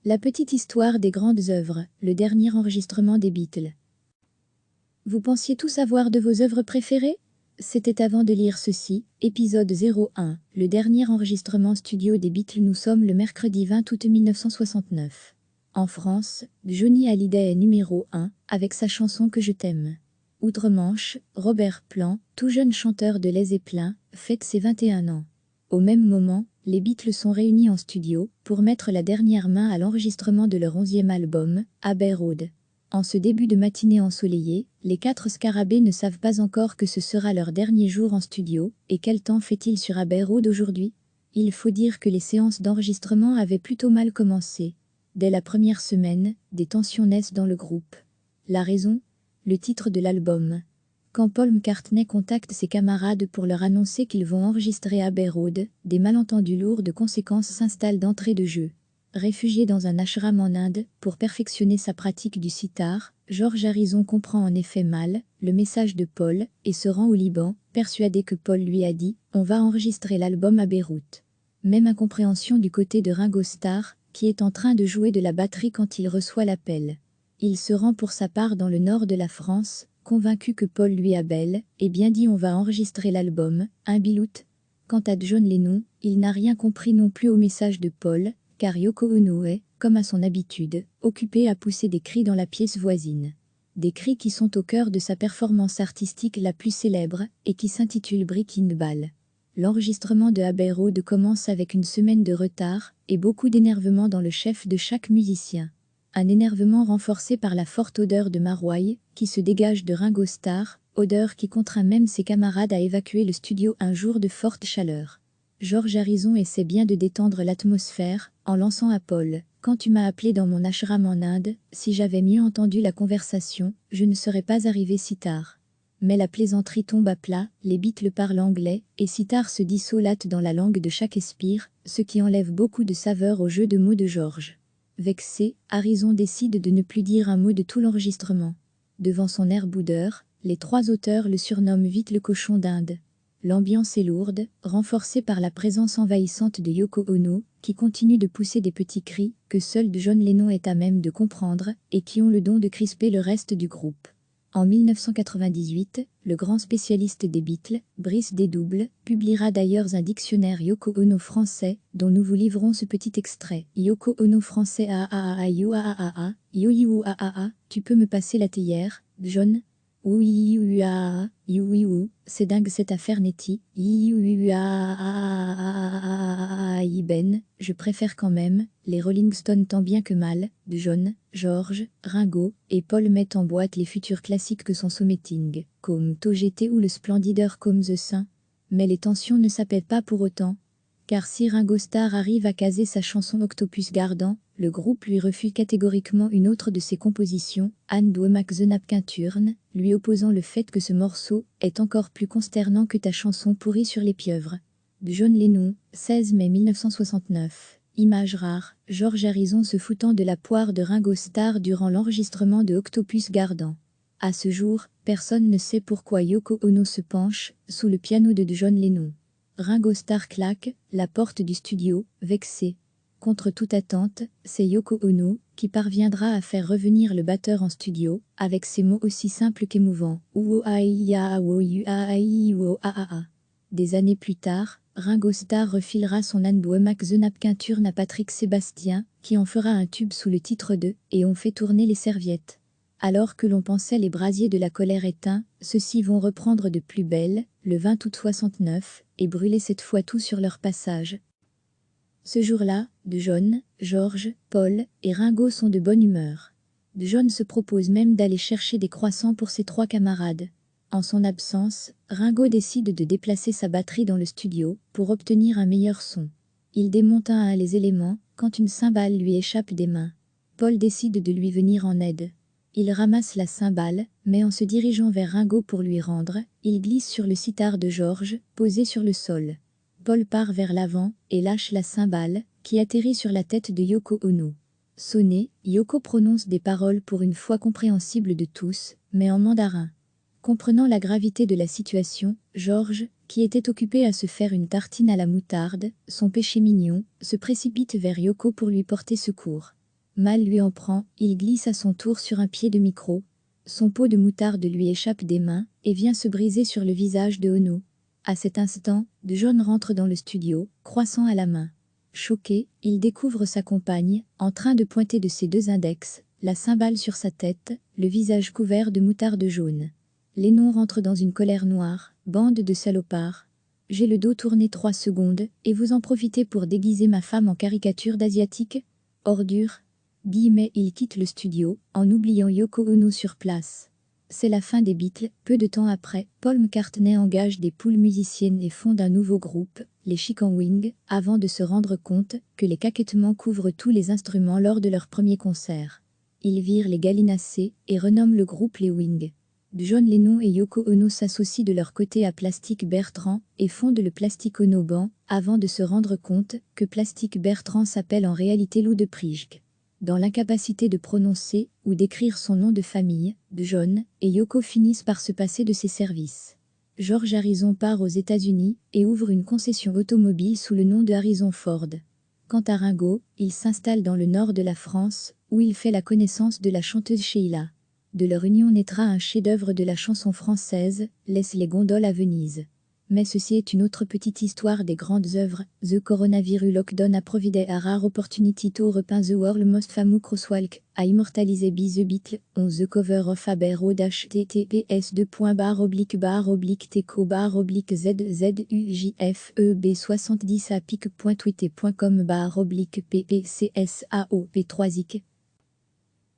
La petite histoire des grandes œuvres, le dernier enregistrement des Beatles. Vous pensiez tout savoir de vos œuvres préférées? C'était avant de lire ceci, épisode 01, le dernier enregistrement studio des Beatles. Nous sommes le mercredi 20 août 1969. En France, Johnny Hallyday est numéro 1, avec sa chanson Que je t'aime. Outre-Manche, Robert Plant, tout jeune chanteur de Les Zeppelin, fête ses 21 ans. Au même moment, les Beatles sont réunis en studio pour mettre la dernière main à l'enregistrement de leur 11e album, Abbey Road. En ce début de matinée ensoleillée, les 4 scarabées ne savent pas encore que ce sera leur dernier jour en studio, et quel temps fait-il sur Abbey Road aujourd'hui? Il faut dire que les séances d'enregistrement avaient plutôt mal commencé. Dès la première semaine, des tensions naissent dans le groupe. La raison? Le titre de l'album. Quand Paul McCartney contacte ses camarades pour leur annoncer qu'ils vont enregistrer Abbey Road, des malentendus lourds de conséquences s'installent d'entrée de jeu. Réfugié dans un ashram en Inde pour perfectionner sa pratique du sitar, George Harrison comprend en effet mal le message de Paul et se rend au Liban, persuadé que Paul lui a dit « On va enregistrer l'album à Beyrouth ». Même incompréhension du côté de Ringo Starr, qui est en train de jouer de la batterie quand il reçoit l'appel. Il se rend pour sa part dans le nord de la France, convaincu que Paul lui appelle et bien dit on va enregistrer l'album, un bilout. Quant à John Lennon, il n'a rien compris non plus au message de Paul, car Yoko Ono est, comme à son habitude, occupé à pousser des cris dans la pièce voisine. Des cris qui sont au cœur de sa performance artistique la plus célèbre et qui s'intitule Breaking Ball. L'enregistrement de Abbey Road commence avec une semaine de retard et beaucoup d'énervement dans le chef de chaque musicien. Un énervement renforcé par la forte odeur de maroilles qui se dégage de Ringo Starr, odeur qui contraint même ses camarades à évacuer le studio un jour de forte chaleur. George Harrison essaie bien de détendre l'atmosphère en lançant à Paul « Quand tu m'as appelé dans mon ashram en Inde, si j'avais mieux entendu la conversation, je ne serais pas arrivé si tard. » Mais la plaisanterie tombe à plat, les Beatles parlent anglais, et sitar se dit solate dans la langue de Shakespeare, ce qui enlève beaucoup de saveur au jeu de mots de George. Vexé, Harrison décide de ne plus dire un mot de tout l'enregistrement. Devant son air boudeur, les 3 auteurs le surnomment vite le cochon d'Inde. L'ambiance est lourde, renforcée par la présence envahissante de Yoko Ono, qui continue de pousser des petits cris que seul John Lennon est à même de comprendre et qui ont le don de crisper le reste du groupe. En 1998, le grand spécialiste des Beatles, Brice Desdoubles, publiera d'ailleurs un dictionnaire Yoko Ono français, dont nous vous livrons ce petit extrait. Yoko Ono français tu peux me passer la théière, John? Oui, c'est dingue cette affaire Nettie. Ben, je préfère quand même, les Rolling Stones tant bien que mal, de John, George, Ringo et Paul mettent en boîte les futurs classiques que sont Something, comme TOGT ou le Splendider comme The Sun. Mais les tensions ne s'appellent pas pour autant. Car si Ringo Starr arrive à caser sa chanson Octopus Garden, le groupe lui refuse catégoriquement une autre de ses compositions, And We Make the Napkin Turn, lui opposant le fait que ce morceau est encore plus consternant que ta chanson pourrie sur les pieuvres. John Lennon, 16 mai 1969. Image rare, George Harrison se foutant de la poire de Ringo Starr durant l'enregistrement de Octopus Garden. À ce jour, personne ne sait pourquoi Yoko Ono se penche sous le piano de John Lennon. Ringo Starr claque la porte du studio, vexé. Contre toute attente, c'est Yoko Ono qui parviendra à faire revenir le batteur en studio, avec ces mots aussi simples qu'émouvants. Des années plus tard, Ringo Starr refilera son And We Make the Napkin Turn à Patrick Sébastien, qui en fera un tube sous le titre de « Et on fait tourner les serviettes ». Alors que l'on pensait les brasiers de la colère éteints, ceux-ci vont reprendre de plus belle, le 20 août 69, et brûler cette fois tout sur leur passage. Ce jour-là, John, George, Paul et Ringo sont de bonne humeur. John se propose même d'aller chercher des croissants pour ses 3 camarades. En son absence, Ringo décide de déplacer sa batterie dans le studio pour obtenir un meilleur son. Il démonte un à un les éléments quand une cymbale lui échappe des mains. Paul décide de lui venir en aide. Il ramasse la cymbale, mais en se dirigeant vers Ringo pour lui rendre, il glisse sur le sitar de George, posé sur le sol. Paul part vers l'avant et lâche la cymbale, qui atterrit sur la tête de Yoko Ono. Sonné, Yoko prononce des paroles pour une fois compréhensibles de tous, mais en mandarin. Comprenant la gravité de la situation, George, qui était occupé à se faire une tartine à la moutarde, son péché mignon, se précipite vers Yoko pour lui porter secours. Mal lui en prend, il glisse à son tour sur un pied de micro. Son pot de moutarde lui échappe des mains et vient se briser sur le visage de Ono. À cet instant, John rentre dans le studio, croissant à la main. Choqué, il découvre sa compagne, en train de pointer de ses deux index, la cymbale sur sa tête, le visage couvert de moutarde jaune. Lennon rentre dans une colère noire, bande de salopards. J'ai le dos tourné 3 secondes, et vous en profitez pour déguiser ma femme en caricature d'asiatique? Ordure. Guillemets, il quitte le studio, en oubliant Yoko Ono sur place. C'est la fin des Beatles. Peu de temps après, Paul McCartney engage des poules musiciennes et fonde un nouveau groupe, les Chicken Wings, avant de se rendre compte que les caquettements couvrent tous les instruments lors de leur premier concert. Ils virent les gallinacés et renomment le groupe les Wings. John Lennon et Yoko Ono s'associent de leur côté à Plastic Bertrand et fondent le Plastic Ono Band, avant de se rendre compte que Plastic Bertrand s'appelle en réalité Lou de Prijke. Dans l'incapacité de prononcer ou d'écrire son nom de famille, John et Yoko finissent par se passer de ses services. George Harrison part aux États-Unis et ouvre une concession automobile sous le nom de Harrison Ford. Quant à Ringo, il s'installe dans le nord de la France, où il fait la connaissance de la chanteuse Sheila. De leur union naîtra un chef-d'œuvre de la chanson française, Laisse les gondoles à Venise. Mais ceci est une autre petite histoire des grandes œuvres. The coronavirus lockdown a provided a rare opportunity to repaint the world most famous crosswalk, a immortalisé by the Beatles, on the cover of Abbey Road https://teco/teco/zzzujfeb70 apic.twitter.com/ppcsaop3ic.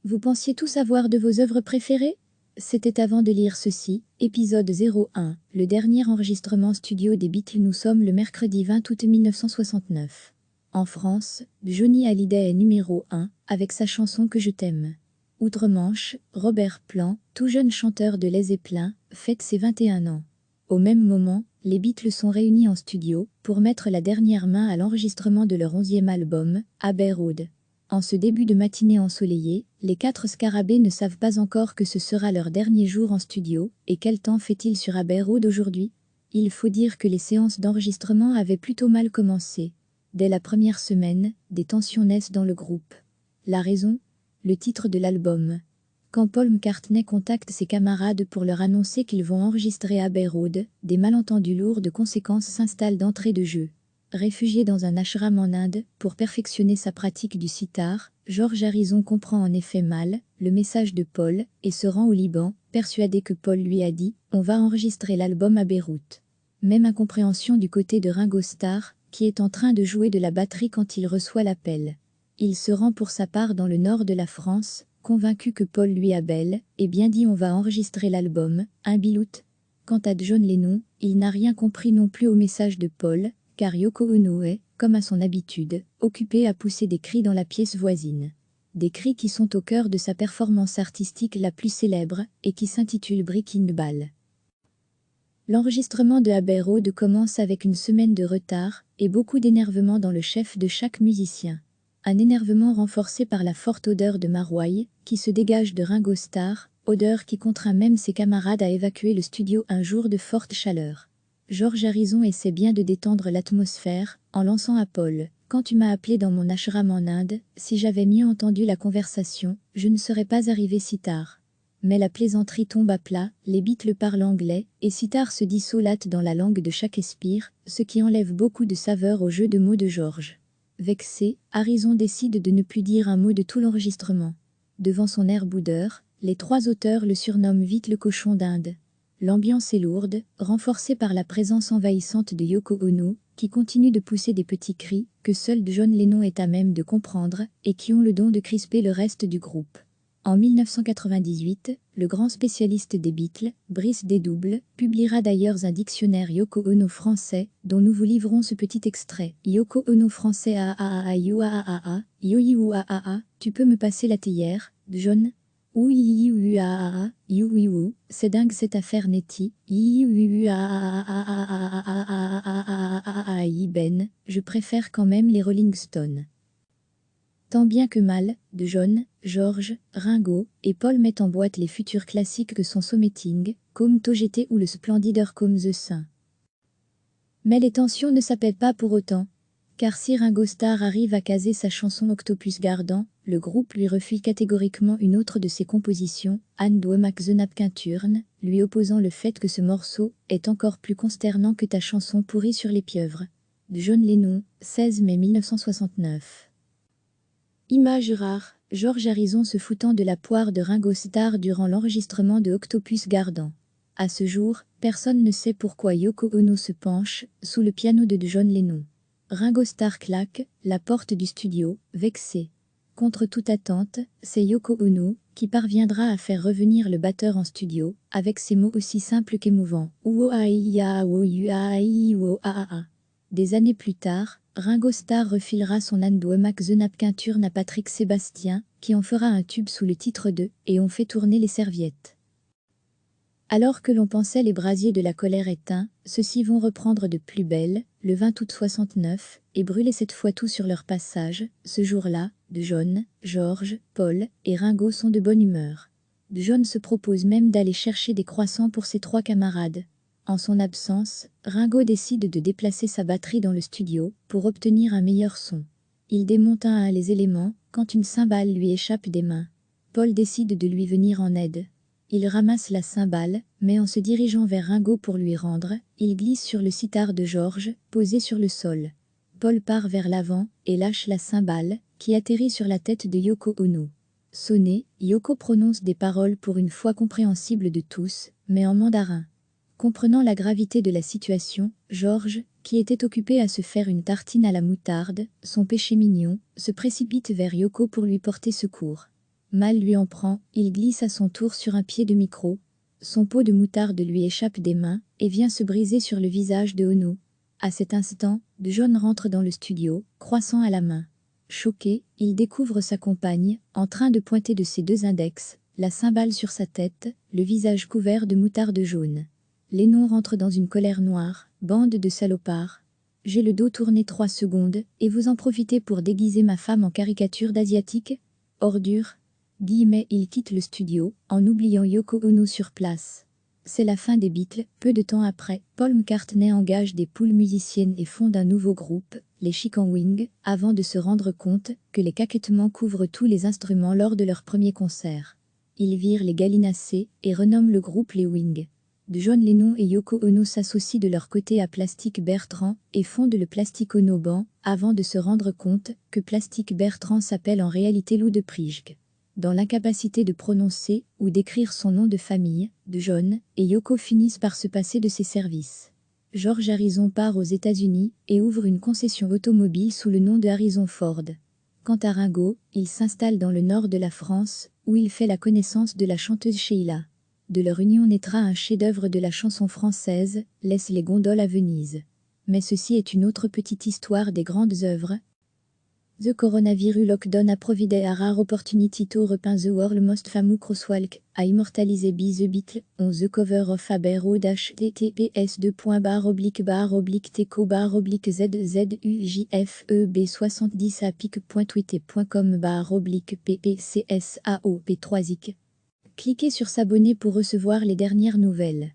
Vous pensiez tout savoir de vos œuvres préférées? C'était avant de lire ceci, épisode 01, le dernier enregistrement studio des Beatles. Nous sommes le mercredi 20 août 1969. En France, Johnny Hallyday est numéro 1, avec sa chanson Que je t'aime. Outre-Manche, Robert Plant, tout jeune chanteur de Les Zeppelin, fête ses 21 ans. Au même moment, les Beatles sont réunis en studio pour mettre la dernière main à l'enregistrement de leur 11e album, Abbey Road. En ce début de matinée ensoleillée, les 4 scarabées ne savent pas encore que ce sera leur dernier jour en studio, et quel temps fait-il sur Abbey Road aujourd'hui? Il faut dire que les séances d'enregistrement avaient plutôt mal commencé. Dès la première semaine, des tensions naissent dans le groupe. La raison? Le titre de l'album. Quand Paul McCartney contacte ses camarades pour leur annoncer qu'ils vont enregistrer Abbey Road, des malentendus lourds de conséquences s'installent d'entrée de jeu. Réfugié dans un ashram en Inde pour perfectionner sa pratique du sitar, George Harrison comprend en effet mal le message de Paul et se rend au Liban, persuadé que Paul lui a dit « On va enregistrer l'album à Beyrouth ». Même incompréhension du côté de Ringo Starr, qui est en train de jouer de la batterie quand il reçoit l'appel. Il se rend pour sa part dans le nord de la France, convaincu que Paul lui appelle et bien dit « On va enregistrer l'album, un bilout ». Quant à John Lennon, il n'a rien compris non plus au message de Paul, car Yoko Ono est, comme à son habitude, occupé à pousser des cris dans la pièce voisine. Des cris qui sont au cœur de sa performance artistique la plus célèbre et qui s'intitule Breaking Ball. L'enregistrement de Abbey Road commence avec une semaine de retard et beaucoup d'énervement dans le chef de chaque musicien. Un énervement renforcé par la forte odeur de maroilles qui se dégage de Ringo Starr, odeur qui contraint même ses camarades à évacuer le studio un jour de forte chaleur. George Harrison essaie bien de détendre l'atmosphère, en lançant à Paul « Quand tu m'as appelé dans mon ashram en Inde, si j'avais mieux entendu la conversation, je ne serais pas arrivé si tard. » Mais la plaisanterie tombe à plat, les Beatles parlent anglais, et sitar se dit solate dans la langue de Shakespeare, ce qui enlève beaucoup de saveur au jeu de mots de George. Vexé, Harrison décide de ne plus dire un mot de tout l'enregistrement. Devant son air boudeur, les 3 auteurs le surnomment vite le cochon d'Inde. L'ambiance est lourde, renforcée par la présence envahissante de Yoko Ono, qui continue de pousser des petits cris, que seul John Lennon est à même de comprendre, et qui ont le don de crisper le reste du groupe. En 1998, le grand spécialiste des Beatles, Brice Desdoubles, publiera d'ailleurs un dictionnaire Yoko Ono français, dont nous vous livrons ce petit extrait. Yoko Ono français tu peux me passer la théière, John? C'est dingue cette affaire Nettie. Ben, je préfère quand même les Rolling Stones. Tant bien que mal, de John, George, Ringo et Paul mettent en boîte les futurs classiques que sont Something, Come Together ou le splendider Comme the Sun. Mais les tensions ne s'appellent pas pour autant. Car si Ringo Starr arrive à caser sa chanson Octopus Garden, le groupe lui refuse catégoriquement une autre de ses compositions, And We Make the Napkin Turn, lui opposant le fait que ce morceau est encore plus consternant que ta chanson pourrie sur les pieuvres. De John Lennon, 16 mai 1969. Image rare, George Harrison se foutant de la poire de Ringo Starr durant l'enregistrement de Octopus Garden. À ce jour, personne ne sait pourquoi Yoko Ono se penche sous le piano de John Lennon. Ringo Starr claque la porte du studio, vexé. Contre toute attente, c'est Yoko Ono qui parviendra à faire revenir le batteur en studio, avec ces mots aussi simples qu'émouvants. Des années plus tard, Ringo Starr refilera son And We Make the Napkin Turn à Patrick Sébastien, qui en fera un tube sous le titre de « Et on fait tourner les serviettes ». Alors que l'on pensait les brasiers de la colère éteints, ceux-ci vont reprendre de plus belle, le 20 août 69, et brûler cette fois tout sur leur passage. Ce jour-là, de John, George, Paul et Ringo sont de bonne humeur. De John se propose même d'aller chercher des croissants pour ses 3 camarades. En son absence, Ringo décide de déplacer sa batterie dans le studio pour obtenir un meilleur son. Il démonte un à un les éléments quand une cymbale lui échappe des mains. Paul décide de lui venir en aide. Il ramasse la cymbale, mais en se dirigeant vers Ringo pour lui rendre, il glisse sur le sitar de George, posé sur le sol. Paul part vers l'avant et lâche la cymbale, qui atterrit sur la tête de Yoko Ono. Sonné, Yoko prononce des paroles pour une fois compréhensibles de tous, mais en mandarin. Comprenant la gravité de la situation, George, qui était occupé à se faire une tartine à la moutarde, son péché mignon, se précipite vers Yoko pour lui porter secours. Mal lui en prend, il glisse à son tour sur un pied de micro. Son pot de moutarde lui échappe des mains et vient se briser sur le visage de Ono. À cet instant, de John rentre dans le studio, croissant à la main. Choqué, il découvre sa compagne, en train de pointer de ses 2 index, la cymbale sur sa tête, le visage couvert de moutarde jaune. Lennon rentre dans une colère noire, bande de salopards. J'ai le dos tourné 3 secondes, et vous en profitez pour déguiser ma femme en caricature d'asiatique ? Ordure. Il quitte le studio, en oubliant Yoko Ono sur place. C'est la fin des Beatles. Peu de temps après, Paul McCartney engage des poules musiciennes et fonde un nouveau groupe, les Chicken Wings, avant de se rendre compte que les caquettements couvrent tous les instruments lors de leur premier concert. Ils virent les gallinacés et renomment le groupe les Wings. De John Lennon et Yoko Ono s'associent de leur côté à Plastic Bertrand et fondent le Plastic Ono Band, avant de se rendre compte que Plastic Bertrand s'appelle en réalité Lou de Prijg. Dans l'incapacité de prononcer ou d'écrire son nom de famille, de John et Yoko finissent par se passer de ses services. George Harrison part aux États-Unis et ouvre une concession automobile sous le nom de Harrison Ford. Quant à Ringo, il s'installe dans le nord de la France, où il fait la connaissance de la chanteuse Sheila. De leur union naîtra un chef-d'œuvre de la chanson française, Laisse les gondoles à Venise. Mais ceci est une autre petite histoire des grandes œuvres. The coronavirus lockdown a provided a rare opportunity to repaint the world most famous crosswalk, a immortalisé by the Beatles, on the cover of Abbey Road https://teco/zzujfeb70 à pic.twitter.com/ppcsaop3ic. Cliquez sur s'abonner pour recevoir les dernières nouvelles.